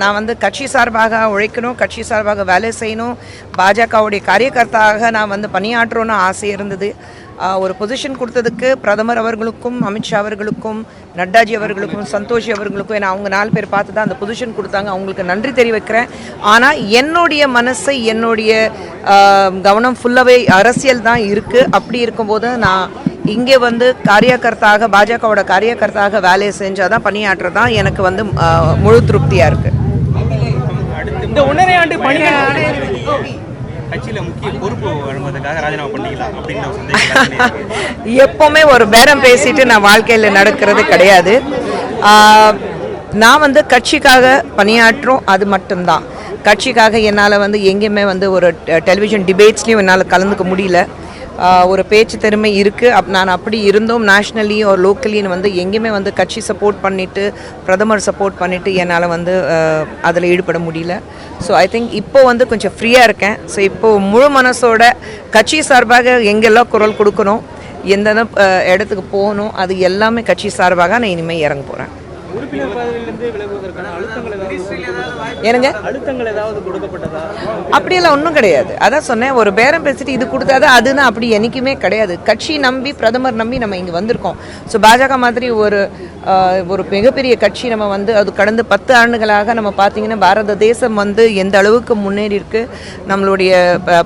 நான் வந்து கட்சி சார்பாக உழைக்கணும், கட்சி சார்பாக வேலை செய்யணும், பாஜகவுடைய காரியகர்த்தாக நான் வந்து பணியாற்றணும்னு ஆசை இருந்தது. ஒரு பொசிஷன் கொடுத்ததுக்கு பிரதமர் அவர்களுக்கும், அமித்ஷா அவர்களுக்கும், நட்டாஜி அவர்களுக்கும், சந்தோஷி அவர்களுக்கும், ஏன்னா அவங்க 4 பேர் பார்த்து தான் அந்த பொசிஷன் கொடுத்தாங்க. அவங்களுக்கு நன்றி தெரிவிக்கிறேன். ஆனால் என்னுடைய மனசை, என்னுடைய கவனம் ஃபுல்லாகவே அரசியல் தான் இருக்குது. அப்படி இருக்கும்போது நான் இங்கே வந்து காரியகர்த்தாக, பாஜகவோட காரியகர்த்தாக வேலையை செஞ்சால் தான், பணியாற்றது தான் எனக்கு வந்து முழு திருப்தியாக இருக்குது. இந்த 1.5 ஆண்டு கட்சியில முக்கிய பொறுப்பு வழங்குவதற்காக ராஜினாமா பண்ணீங்களா அப்படின்ற ஒரு சந்தேகம். எப்பவுமே ஒரு பேரம் பேசிட்டு நான் வாழ்க்கையில் நடக்கிறது கிடையாது. நான் வந்து கட்சிக்காக பணியாற்றும், அது மட்டும்தான். கட்சிக்காக என்னால் வந்து எங்கேயுமே வந்து ஒரு டெலிவிஷன் டிபேட்ஸ்லையும் என்னால் கலந்துக்க முடியல. ஒரு பேச்சு திறமை இருக்குது. நான் அப்படி இருந்தோம். நேஷ்னலியும் ஒரு லோக்கலியும் வந்து எங்கேயுமே வந்து கட்சி சப்போர்ட் பண்ணிவிட்டு, பிரதமர் சப்போர்ட் பண்ணிவிட்டு என்னால் வந்து அதில் ஈடுபட முடியல. ஸோ ஐ திங்க் இப்போ வந்து கொஞ்சம் ஃப்ரீயாக இருக்கேன். ஸோ இப்போது முழு மனசோட கட்சி சார்பாக எங்கெல்லாம் குரல் கொடுக்கணும், எந்தெந்த இடத்துக்கு போகணும், அது எல்லாமே கட்சி சார்பாக நான் இனிமேல் இறங்க போகிறேன். ஏனுங்க, அப்படியெல்லாம் ஒன்றும் கிடையாது. அதான் சொன்னேன், ஒரு பேரம் பேசிட்டு இது கொடுத்தாது அதுன்னு அப்படி என்றைக்குமே கிடையாது. கட்சி நம்பி, பிரதமர் நம்பி நம்ம இங்கே வந்திருக்கோம். ஸோ பாஜக மாதிரி ஒரு மிகப்பெரிய கட்சி நம்ம வந்து அது கடந்த 10 ஆண்டுகளாக நம்ம பார்த்தீங்கன்னா பாரத தேசம் வந்து எந்த அளவுக்கு முன்னேறி இருக்கு. நம்மளுடைய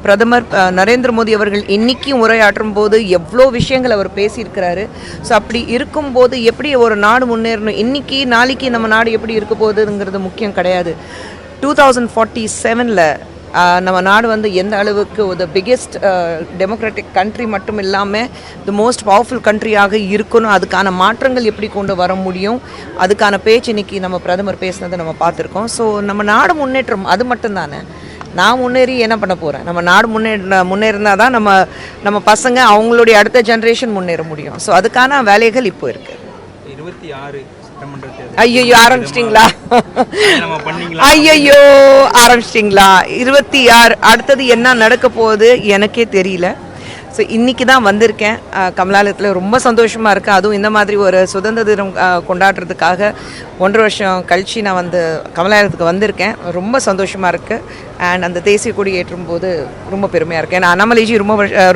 பிரதமர் நரேந்திர மோடி அவர்கள் இன்னைக்கும் உரையாற்றும் போது எவ்வளோ விஷயங்கள் அவர் பேசியிருக்கிறாரு. ஸோ அப்படி இருக்கும்போது எப்படி ஒரு நாடு முன்னேறணும், இன்னைக்கு நாளைக்கு நம்ம நாடு எப்படி இருக்க போகுதுங்கிறது முக்கியம் கிடையாது. 2047 நம்ம நாடு வந்து எந்த அளவுக்கு த பிக்கெஸ்ட் டெமோக்ராட்டிக் கண்ட்ரி மட்டும் இல்லாமல் தி மோஸ்ட் பவர்ஃபுல் கண்ட்ரியாக இருக்கணும், அதுக்கான மாற்றங்கள் எப்படி கொண்டு வர முடியும், அதுக்கான பேச்சு இன்னைக்கு நம்ம பிரதமர் பேசினதை நம்ம பார்த்துருக்கோம். ஸோ நம்ம நாடு முன்னேற்றம் அது மட்டும்தானே. நான் முன்னேறி என்ன பண்ண போகிறேன்? நம்ம நாடு முன்னேறினா தான் நம்ம பசங்க அவங்களுடைய அடுத்த ஜென்ரேஷன் முன்னேற முடியும். ஸோ அதுக்கான வேலைகள் இப்போ இருக்குது. 26 ஐயோ ஆரம்பிச்சிட்டிங்களா? ஐயோ ஆரம்பிச்சிட்டிங்களா? 26 அடுத்தது என்ன நடக்க போகுது எனக்கே தெரியல. ஸோ இன்றைக்கி தான் வந்திருக்கேன் கமலாலயத்தில். ரொம்ப சந்தோஷமாக இருக்குது. அதுவும் இந்த மாதிரி ஒரு சுதந்திர தினம் கொண்டாடுறதுக்காக 1.5 வருஷம் கழித்து நான் வந்து கமலாலயத்துக்கு வந்திருக்கேன். ரொம்ப சந்தோஷமாக இருக்குது. அண்ட் அந்த தேசிய கொடி ஏற்றும் போது ரொம்ப பெருமையாக இருக்குது. ஏன்னா அண்ணாமலைஜி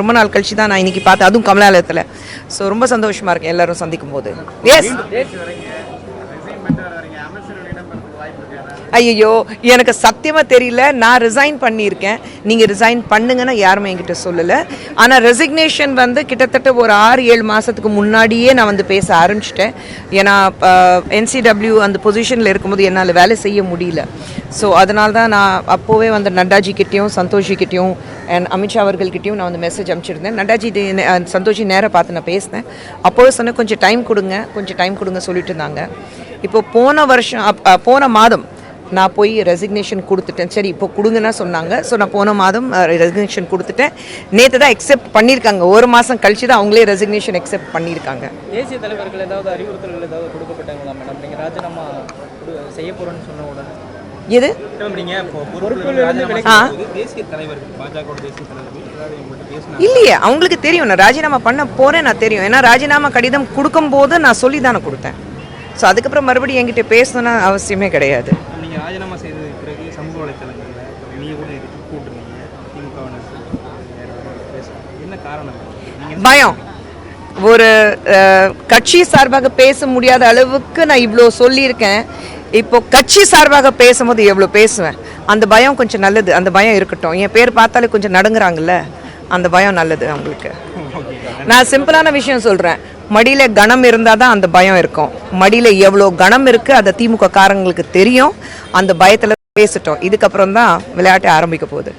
ரொம்ப நாள் கழித்து தான் நான் இன்றைக்கி பார்த்தேன், அதுவும் கமலாலயத்தில். ஸோ ரொம்ப சந்தோஷமாக இருக்கேன் எல்லோரும் சந்திக்கும் போது. எஸ், ஐயோ எனக்கு சத்தியமாக தெரியல. நான் ரிசைன் பண்ணியிருக்கேன். நீங்கள் ரிசைன் பண்ணுங்கன்னா யாருமே என்கிட்ட சொல்லலை. ஆனால் ரெசிக்னேஷன் வந்து கிட்டத்தட்ட ஒரு 6-7 மாதத்துக்கு முன்னாடியே நான் வந்து பேச ஆரம்பிச்சிட்டேன். ஏன்னா NCW அந்த பொசிஷனில் இருக்கும்போது என்னால் வேலை செய்ய முடியல. ஸோ அதனால தான் நான் அப்போவே வந்து நட்டாஜிக்கிட்டேயும், சந்தோஷிக்கிட்டேயும் அண்ட் அமித்ஷா அவர்கள்கிட்டையும் நான் வந்து மெசேஜ் அனுப்பிச்சிருந்தேன். நட்டாஜி சந்தோஷி நேராக பார்த்து நான் பேசினேன். அப்போவே சொன்னேன் கொஞ்சம் டைம் கொடுங்க சொல்லிட்டு இருந்தாங்க. இப்போ போன மாதம் நான் போய் ரெசிக்னேஷன் கொடுத்துட்டேன். சரி இப்போ கொடுங்கன்னா சொன்னாங்க. ஸோ நான் போன மாதம் ரெசிக்னேஷன் கொடுத்துட்டேன். நேற்று தான் அக்செப்ட் பண்ணியிருக்காங்க. 1 மாதம் கழிச்சு தான் அவங்களே ரெசிக்னேஷன் அக்செப்ட் பண்ணியிருக்காங்க. தேசிய தலைவர்கள் ஏதாவது அறிவுறுத்தல்கள் ஏதாவது கொடுக்கப்பட்டாங்களா மேடம்? நீங்கள் ராஜினாமா செய்ய போகிறேன்னு சொன்ன உடனே எது இல்லையே, அவங்களுக்கு தெரியும் நான் ராஜினாமா பண்ண போறேன். நான் தெரியும், ஏன்னா ராஜினாமா கடிதம் கொடுக்கும் போது நான் சொல்லி தானே கொடுத்தேன். ஸோ அதுக்கப்புறம் மறுபடியும் என்கிட்ட பேசணும்னு அவசியமே கிடையாது. ராஜினாமா செய்தது பிறகு சமூக வலைத்தளங்களில் நீங்கள் கூட கூட்டுறீங்க என்ன காரணம்? பயம். ஒரு கட்சி சார்பாக பேச முடியாத அளவுக்கு நான் இவ்வளோ சொல்லியிருக்கேன். இப்போ கட்சி சார்பாக பேசும்போது எவ்வளோ பேசுவேன். அந்த பயம் கொஞ்சம் நல்லது. அந்த பயம் இருக்கட்டும். என் பேர் பார்த்தாலே கொஞ்சம் நடுங்குறாங்கல்ல, அந்த பயம் நல்லது அவங்களுக்கு. நான் சிம்பிளான விஷயம் சொல்கிறேன். மடியில் கணம் இருந்தால் தான் அந்த பயம் இருக்கும். மடியில் எவ்வளோ கணம் இருக்குது அதை திமுக காரங்களுக்கு தெரியும். அந்த பயத்தில் பேசிட்டோம். இதுக்கப்புறம் தான் விளையாட்டை ஆரம்பிக்க போகுது.